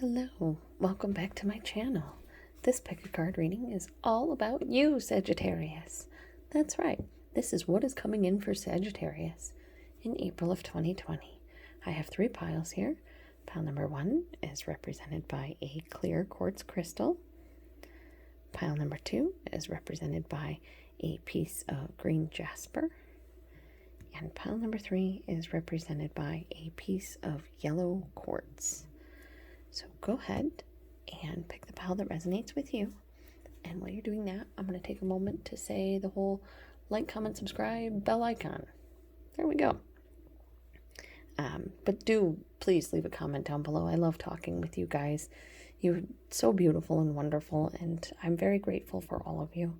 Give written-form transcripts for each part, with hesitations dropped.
Hello, welcome back to my channel. This pick a card reading is all about you, Sagittarius. That's right, this is what is coming in for Sagittarius in April of 2020. I have 3 piles here. Pile number 1 is represented by a clear quartz crystal. Pile number 2 is represented by a piece of green jasper. And pile number 3 is represented by a piece of yellow quartz. So go ahead and pick the pile that resonates with you. And while you're doing that, I'm going to take a moment to say the whole like, comment, subscribe, bell icon. There we go. But do please leave a comment down below. I love talking with you guys. You're so beautiful and wonderful, and I'm very grateful for all of you.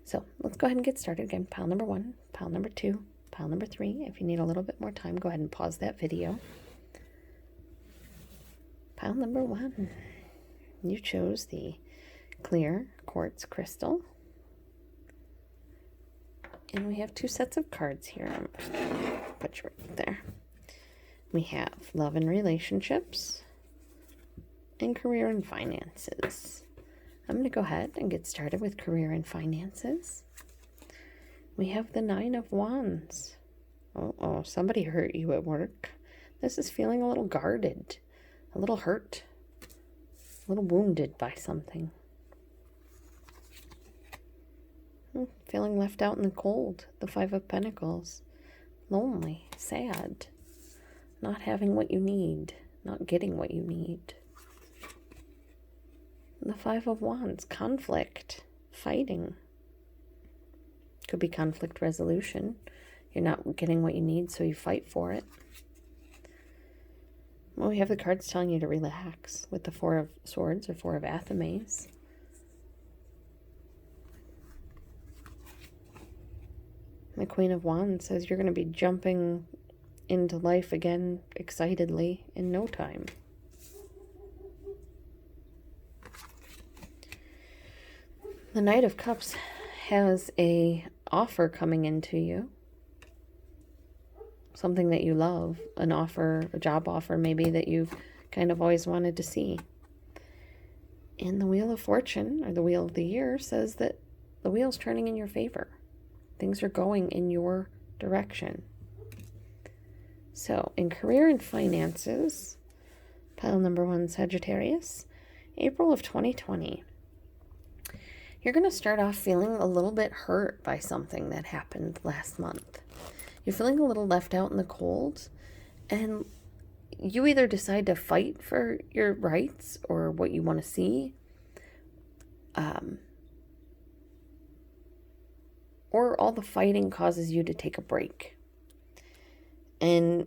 So let's go ahead and get started. Again, pile number 1, pile number 2, pile number 3. If you need a little bit more time, go ahead and pause that video. Pile number 1, you chose the clear quartz crystal. And we have 2 sets of cards here. I'm just gonna put you right there. We have love and relationships and career and finances. I'm going to go ahead and get started with career and finances. We have the 9 of Wands. Oh, somebody hurt you at work. This is feeling a little guarded. A little hurt, a little wounded by something. Feeling left out in the cold. The 5 of Pentacles. Lonely, sad, not having what you need, not getting what you need. The 5 of Wands, conflict, fighting. Could be conflict resolution. You're not getting what you need, so you fight for it. Well, we have the cards telling you to relax with the 4 of Swords or 4 of Athames. The Queen of Wands says you're going to be jumping into life again excitedly in no time. The Knight of Cups has a offer coming into you. Something that you love, an offer, a job offer maybe that you've kind of always wanted to see. And the Wheel of Fortune, or the Wheel of the Year, says that the wheel's turning in your favor. Things are going in your direction. So, in career and finances, pile number 1, Sagittarius, April of 2020. You're going to start off feeling a little bit hurt by something that happened last month. You're feeling a little left out in the cold, and you either decide to fight for your rights or what you want to see, or all the fighting causes you to take a break. And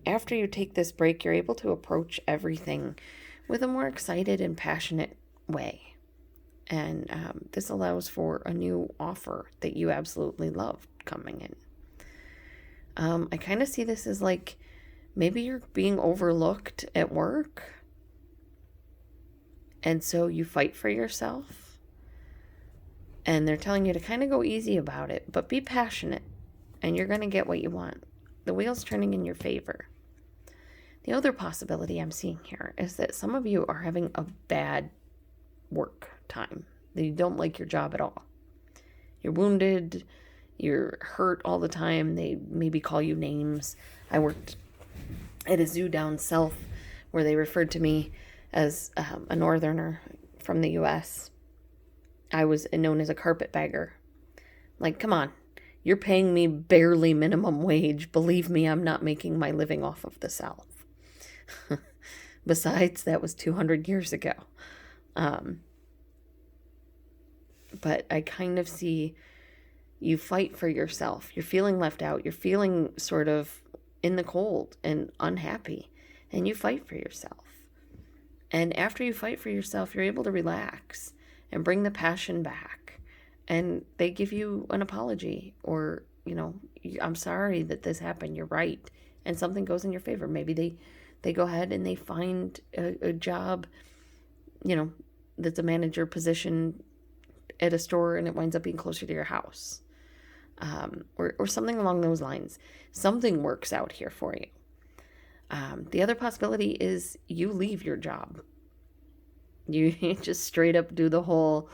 after you take this break, you're able to approach everything with a more excited and passionate way. And this allows for a new offer that you absolutely love coming in. I kind of see this as like maybe you're being overlooked at work, and so you fight for yourself, and they're telling you to kind of go easy about it, but be passionate, and you're going to get what you want. The wheel's turning in your favor. The other possibility I'm seeing here is that some of you are having a bad work time. That you don't like your job at all. You're wounded. You're hurt all the time. They maybe call you names. I worked at a zoo down south where they referred to me as a northerner from the U.S. I was known as a carpetbagger. Like, come on. You're paying me barely minimum wage. Believe me, I'm not making my living off of the South. Besides, that was 200 years ago. But I kind of see you fight for yourself. You're feeling left out. You're feeling sort of in the cold and unhappy. And you fight for yourself. And after you fight for yourself, you're able to relax and bring the passion back. And they give you an apology. Or, you know, I'm sorry that this happened. You're right. And something goes in your favor. Maybe they go ahead and they find a job, you know, that's a manager position at a store, and it winds up being closer to your house. Or something along those lines. Something works out here for you. The other possibility is you leave your job. You just straight up do the whole,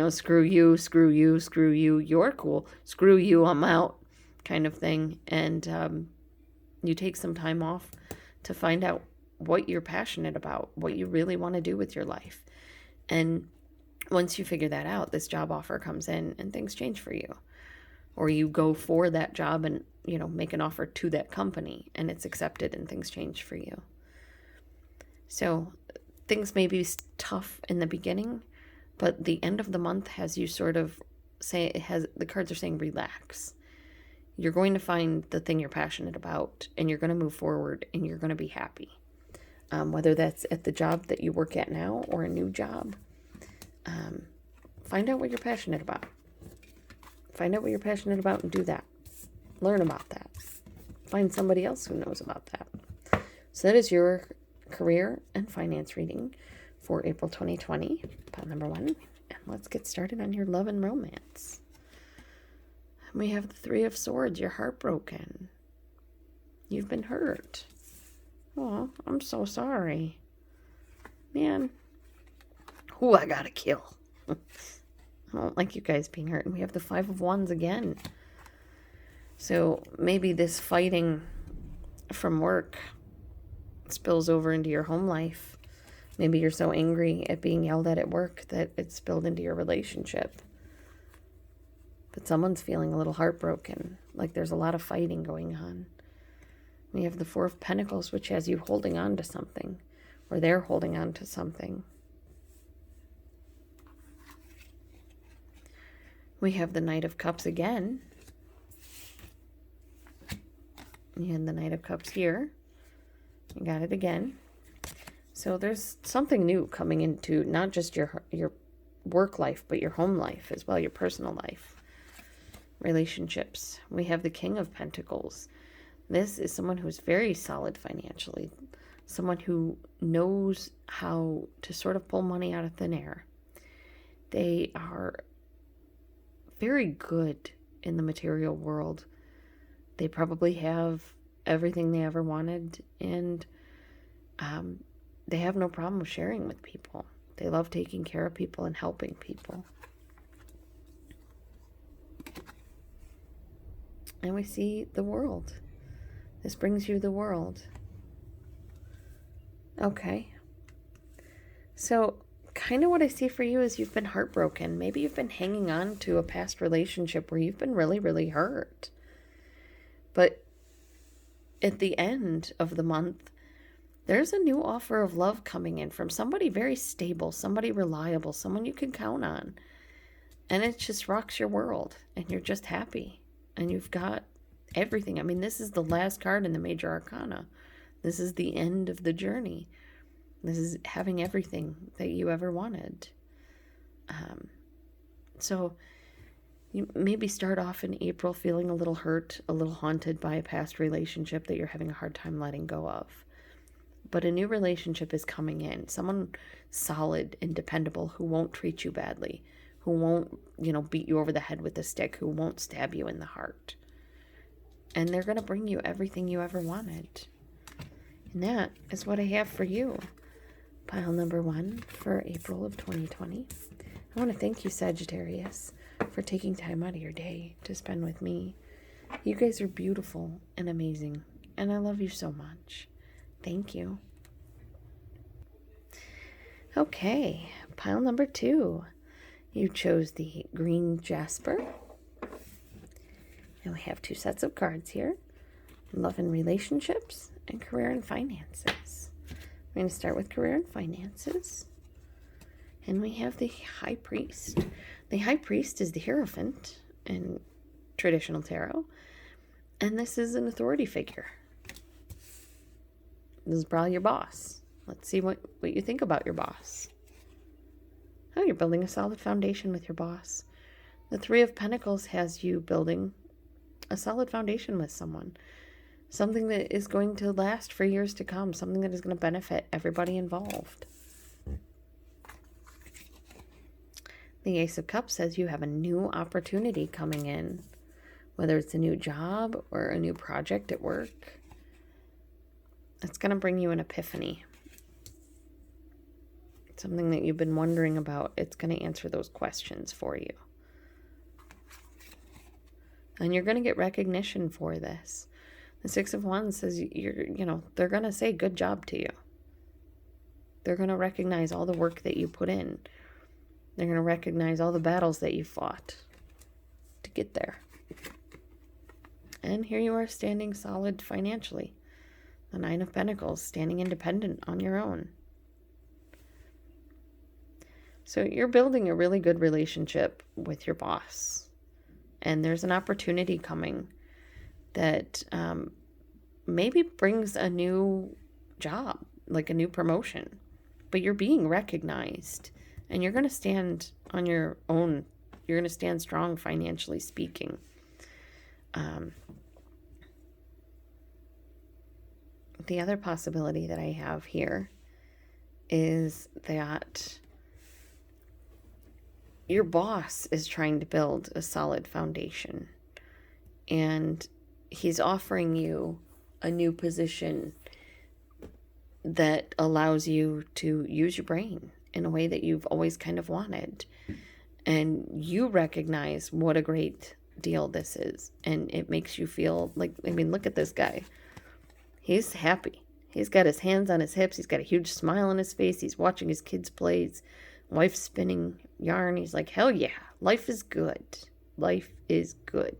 screw you, screw you, screw you, you're cool, screw you, I'm out kind of thing. And you take some time off to find out what you're passionate about, what you really want to do with your life. And once you figure that out, this job offer comes in and things change for you. Or you go for that job and, make an offer to that company and it's accepted and things change for you. So things may be tough in the beginning, but the end of the month has you sort of the cards are saying relax. You're going to find the thing you're passionate about and you're going to move forward and you're going to be happy. Whether that's at the job that you work at now or a new job, find out what you're passionate about. Find out what you're passionate about and do that. Learn about that. Find somebody else who knows about that. So that is your career and finance reading for April 2020, pile number 1. And let's get started on your love and romance. We have the 3 of Swords. You're heartbroken. You've been hurt. Oh, I'm so sorry. Man. Who I gotta kill. I don't like you guys being hurt. And we have the 5 of Wands again. So maybe this fighting from work spills over into your home life. Maybe you're so angry at being yelled at work that it spilled into your relationship. But someone's feeling a little heartbroken, like there's a lot of fighting going on. We have the 4 of Pentacles, which has you holding on to something, or they're holding on to something. We have the Knight of Cups again. And the Knight of Cups here. You got it again. So there's something new coming into not just your work life, but your home life as well, your personal life. Relationships. We have the King of Pentacles. This is someone who's very solid financially. Someone who knows how to sort of pull money out of thin air. They are very good in the material world. They probably have everything they ever wanted, and they have no problem sharing with people. They love taking care of people and helping people. And we see the world. This brings you the world. Okay. So kind of what I see for you is you've been heartbroken. Maybe you've been hanging on to a past relationship where you've been really, really hurt. But at the end of the month, there's a new offer of love coming in from somebody very stable, somebody reliable, someone you can count on. And it just rocks your world and you're just happy. And you've got everything. I mean, this is the last card in the Major Arcana. This is the end of the journey. This is having everything that you ever wanted. So you maybe start off in April feeling a little hurt, a little haunted by a past relationship that you're having a hard time letting go of. But a new relationship is coming in. Someone solid and dependable who won't treat you badly, who won't, beat you over the head with a stick, who won't stab you in the heart. And they're going to bring you everything you ever wanted. And that is what I have for you. Pile number 1 for April of 2020. I want to thank you, Sagittarius, for taking time out of your day to spend with me. You guys are beautiful and amazing, and I love you so much. Thank you. Okay, pile number 2. You chose the green Jasper. And we have 2 sets of cards here. Love and relationships and career and finances. We're going to start with career and finances. And we have the High Priest. The High Priest is the Hierophant in traditional tarot. And this is an authority figure. This is probably your boss. Let's see what you think about your boss. Oh, you're building a solid foundation with your boss. The 3 of Pentacles has you building a solid foundation with someone. Something that is going to last for years to come. Something that is going to benefit everybody involved. The Ace of Cups says you have a new opportunity coming in. Whether it's a new job or a new project at work. It's going to bring you an epiphany. Something that you've been wondering about. It's going to answer those questions for you. And you're going to get recognition for this. The Six of Wands says they're going to say good job to you. They're going to recognize all the work that you put in. They're going to recognize all the battles that you fought to get there. And here you are standing solid financially. The Nine of Pentacles, standing independent on your own. So you're building a really good relationship with your boss. And there's an opportunity coming that maybe brings a new job, like a new promotion. But you're being recognized. And you're going to stand on your own. You're going to stand strong financially speaking. The other possibility that I have here is that your boss is trying to build a solid foundation. And he's offering you a new position that allows you to use your brain in a way that you've always kind of wanted. And you recognize what a great deal this is. And it makes you feel like, look at this guy. He's happy. He's got his hands on his hips. He's got a huge smile on his face. He's watching his kids play. His wife's spinning yarn. He's like, hell yeah, life is good. Life is good.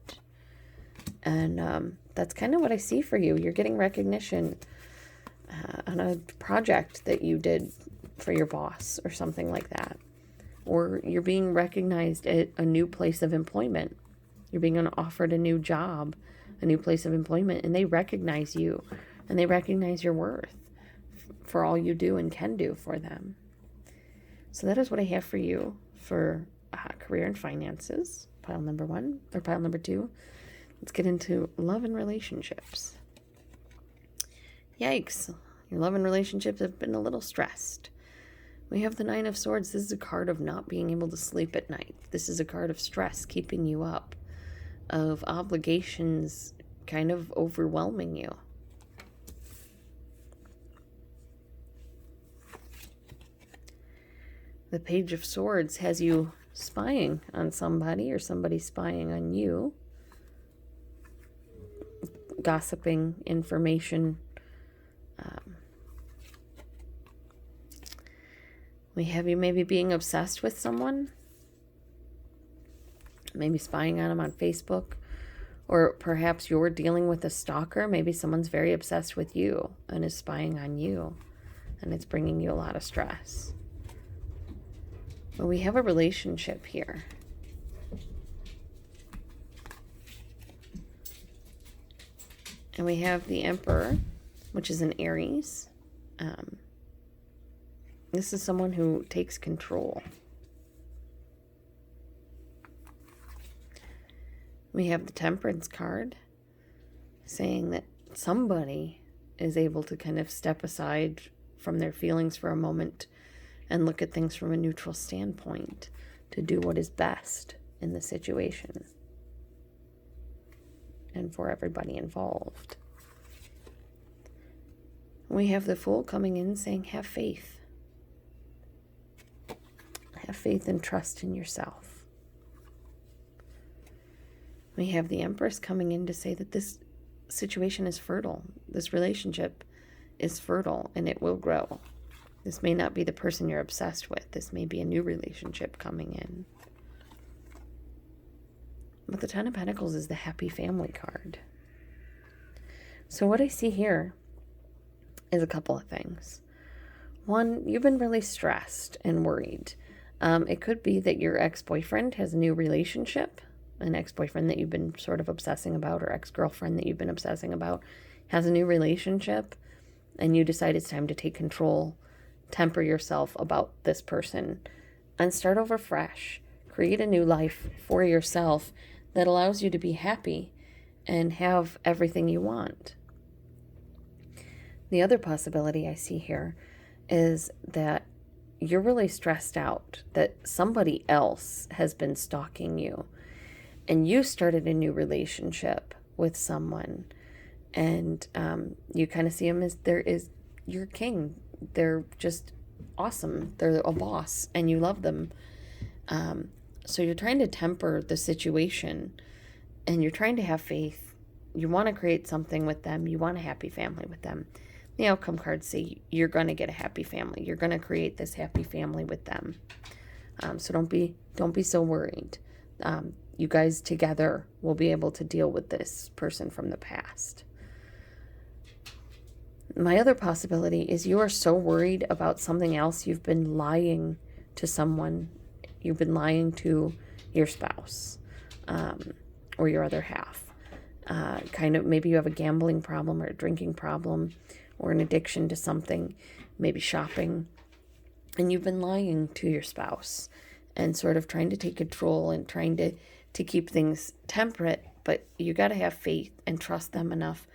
And that's kind of what I see for you. You're getting recognition on a project that you did for your boss or something like that. Or you're being recognized at a new place of employment. You're being offered a new job, a new place of employment, and they recognize you and they recognize your worth for all you do and can do for them. So that is what I have for you for career and finances, pile number 1 or pile number 2. Let's get into love and relationships. Yikes. Your love and relationships have been a little stressed. We have the Nine of Swords. This is a card of not being able to sleep at night. This is a card of stress keeping you up, of obligations kind of overwhelming you. The Page of Swords has you spying on somebody or somebody spying on you. Gossiping information. We have you maybe being obsessed with someone. Maybe spying on them on Facebook. Or perhaps you're dealing with a stalker. Maybe someone's very obsessed with you and is spying on you. And it's bringing you a lot of stress. But we have a relationship here. And we have the Emperor, which is an Aries. This is someone who takes control. We have the Temperance card saying that somebody is able to kind of step aside from their feelings for a moment and look at things from a neutral standpoint to do what is best in the situation and for everybody involved. We have the Fool coming in saying, have faith. Have faith and trust in yourself. We have the Empress coming in to say that this situation is fertile. This relationship is fertile and it will grow. This may not be the person you're obsessed with. This may be a new relationship coming in. But the Ten of Pentacles is the happy family card. So what I see here is a couple of things. One, you've been really stressed and worried. It could be that your ex-boyfriend has a new relationship, an ex-boyfriend that you've been sort of obsessing about, or ex-girlfriend that you've been obsessing about has a new relationship, and you decide it's time to take control, temper yourself about this person, and start over fresh. Create a new life for yourself that allows you to be happy and have everything you want. The other possibility I see here is that you're really stressed out, that somebody else has been stalking you, and you started a new relationship with someone, And you kind of see them as your king. They're just awesome. They're a boss, and you love them. So you're trying to temper the situation, and you're trying to have faith. You want to create something with them. You want a happy family with them. The outcome cards say you're going to get a happy family. You're going to create this happy family with them. So don't be so worried. You guys together will be able to deal with this person from the past. My other possibility is you are so worried about something else. You've been lying to someone. You've been lying to your spouse or your other half. Maybe you have a gambling problem or a drinking problem or an addiction to something, maybe shopping. And you've been lying to your spouse and sort of trying to take control and trying to keep things temperate. But you got to have faith and trust them enough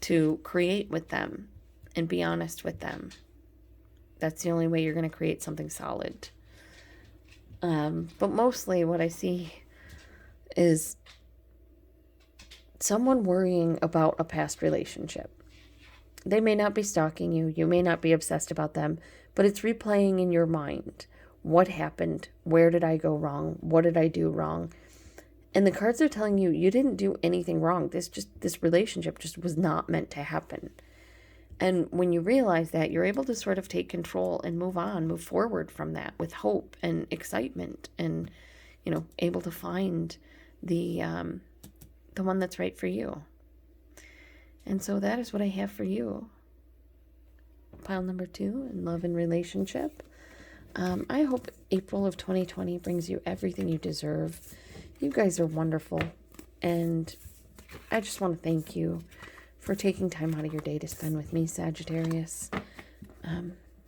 to create with them and be honest with them. That's the only way you're going to create something solid. But mostly what I see is someone worrying about a past relationship. They may not be stalking you. You may not be obsessed about them, but it's replaying in your mind. What happened? Where did I go wrong? What did I do wrong? And the cards are telling you, you didn't do anything wrong. This relationship just was not meant to happen. And when you realize that, you're able to sort of take control and move forward from that with hope and excitement and, able to find the one that's right for you. And so that is what I have for you. Pile number 2 in love and relationship. I hope April of 2020 brings you everything you deserve. You guys are wonderful. And I just want to thank you for taking time out of your day to spend with me, Sagittarius.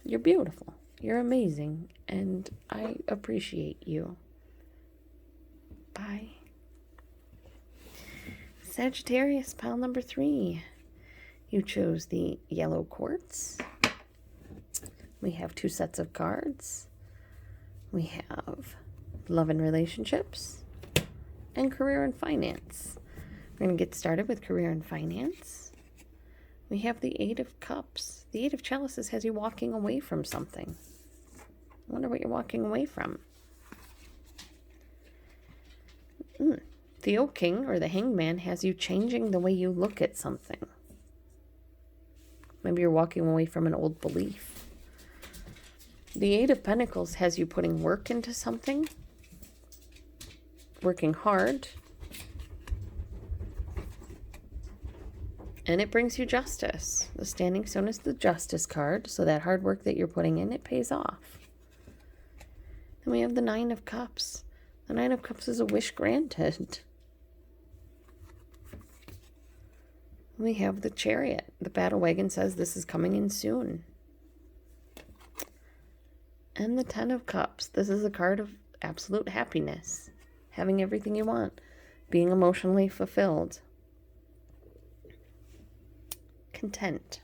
You're beautiful. You're amazing. And I appreciate you. Bye. Sagittarius, pile number 3. You chose the yellow quartz. We have 2 sets of cards. We have love and relationships and career and finance. We're going to get started with career and finance. We have the 8 of cups. The 8 of chalices has you walking away from something. I wonder what you're walking away from. The Oak King or the Hangman has you changing the way you look at something. Maybe you're walking away from an old belief. The 8 of Pentacles has you putting work into something, working hard, and it brings you justice. The Standing Stone is the Justice card, so that hard work that you're putting in, it pays off. Then we have the 9 of Cups. The 9 of Cups is a wish granted. We have the Chariot. The Battle Wagon says this is coming in soon. And the 10 of Cups. This is a card of absolute happiness. Having everything you want. Being emotionally fulfilled. Content.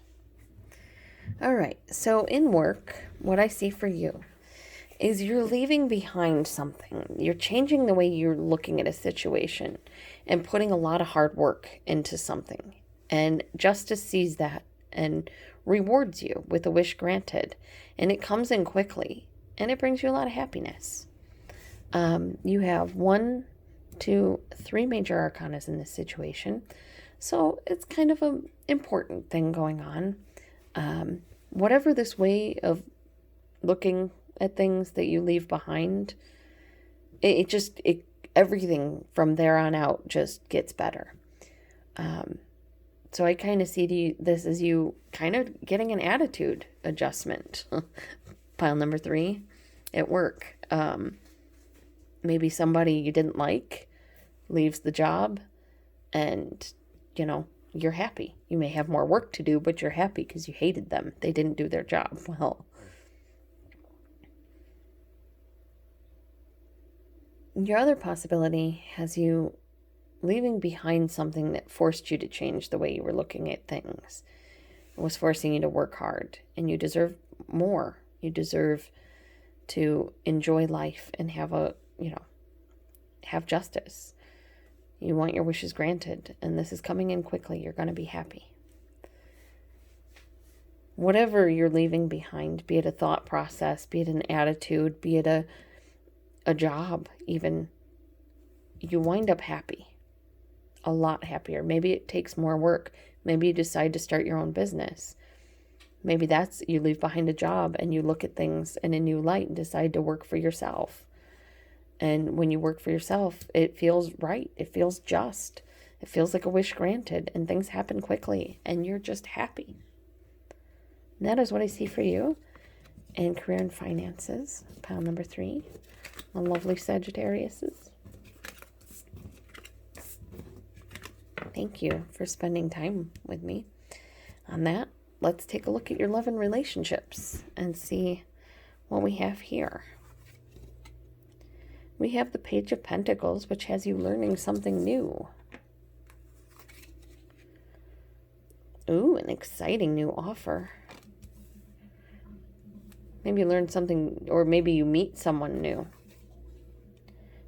All right. So in work, what I see for you is you're leaving behind something. You're changing the way you're looking at a situation and putting a lot of hard work into something. And justice sees that and rewards you with a wish granted. And it comes in quickly. And it brings you a lot of happiness. You have 1, 2, 3 major arcanas in this situation. So it's kind of an important thing going on. Whatever this way of looking at things that you leave behind, everything from there on out just gets better. So I kind of see this as you kind of getting an attitude adjustment. Pile number 3, at work. Maybe somebody you didn't like leaves the job and, you're happy. You may have more work to do, but you're happy because you hated them. They didn't do their job well. Your other possibility has you leaving behind something that forced you to change the way you were looking at things. It was forcing you to work hard, and you deserve more. You deserve to enjoy life and have justice. You want your wishes granted, and this is coming in quickly. You're going to be happy. Whatever you're leaving behind, be it a thought process, be it an attitude, be it a job even, you wind up happy. A lot happier. Maybe it takes more work. Maybe you decide to start your own business. Maybe that's, you leave behind a job and you look at things in a new light and decide to work for yourself. And when you work for yourself, it feels right. It feels just. It feels like a wish granted, and things happen quickly, and you're just happy. And that is what I see for you in career and finances. Pile number 3. My lovely Sagittariuses. Thank you for spending time with me on that. Let's take a look at your love and relationships and see what we have here. We have the Page of Pentacles, which has you learning something new. Ooh, an exciting new offer. Maybe you learn something, or maybe you meet someone new.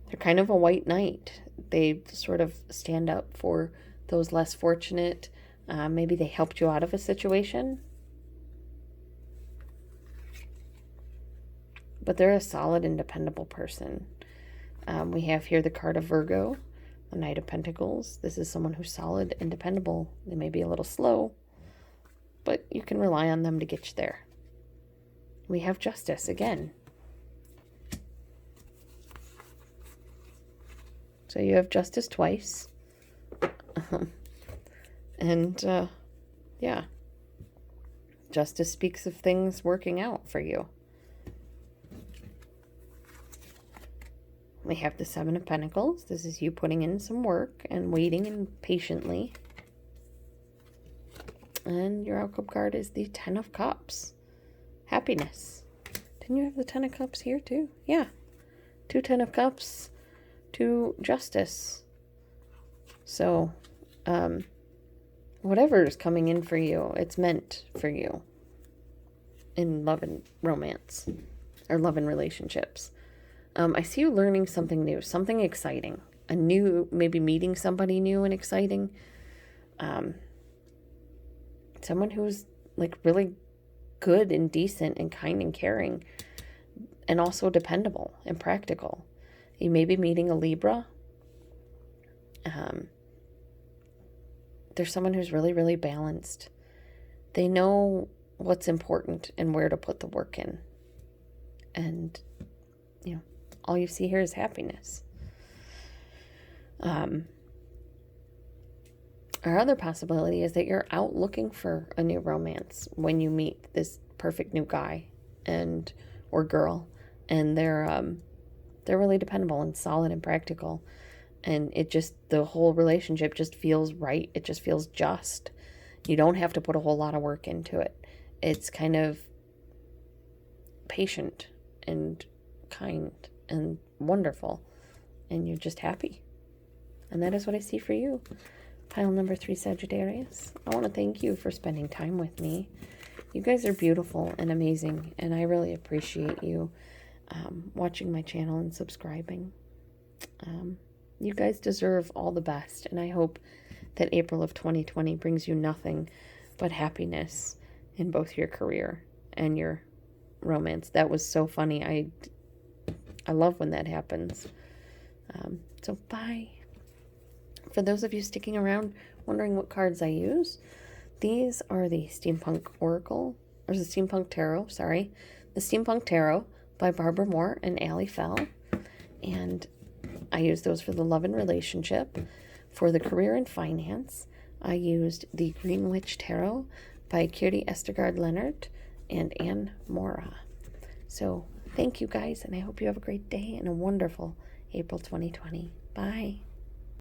They're kind of a white knight. They sort of stand up for those less fortunate. Maybe they helped you out of a situation. But they're a solid and dependable person. We have here the card of Virgo, the Knight of Pentacles. This is someone who's solid and dependable. They may be a little slow, but you can rely on them to get you there. We have Justice again. So you have Justice twice. Yeah. Justice speaks of things working out for you. We have the Seven of Pentacles. This is you putting in some work and waiting and patiently. And your outcome card is the Ten of Cups. Happiness. Didn't you have the Ten of Cups here too? Yeah. 2 Ten of Cups, 2 Justice. So, whatever is coming in for you, it's meant for you in love and romance, or love and relationships. I see you learning something new, something exciting, maybe meeting somebody new and exciting. Someone who's like really good and decent and kind and caring, and also dependable and practical. You may be meeting a Libra. There's someone who's really, really balanced. They know what's important and where to put the work in. And, all you see here is happiness. Our other possibility is that you're out looking for a new romance when you meet this perfect new guy or girl, and they're really dependable and solid and practical, and the whole relationship just feels right. It just feels just. You don't have to put a whole lot of work into it. It's kind of patient and kind and wonderful, and you're just happy. And that is what I see for you. Pile number 3, Sagittarius. I want to thank you for spending time with me. You guys are beautiful and amazing, and I really appreciate you watching my channel and subscribing. You guys deserve all the best, and I hope that April of 2020 brings you nothing but happiness in both your career and your romance. That was so funny. I love when that happens. So bye. For those of you sticking around wondering what cards I use, these are the Steampunk Oracle, or the Steampunk Tarot, sorry. The Steampunk Tarot by Barbara Moore and Allie Fell. And I use those for the love and relationship. For the career and finance, I used the Green Witch Tarot by Kiri, Østergaard, Leonard, and Anne Moura. So thank you guys, and I hope you have a great day and a wonderful April 2020. Bye.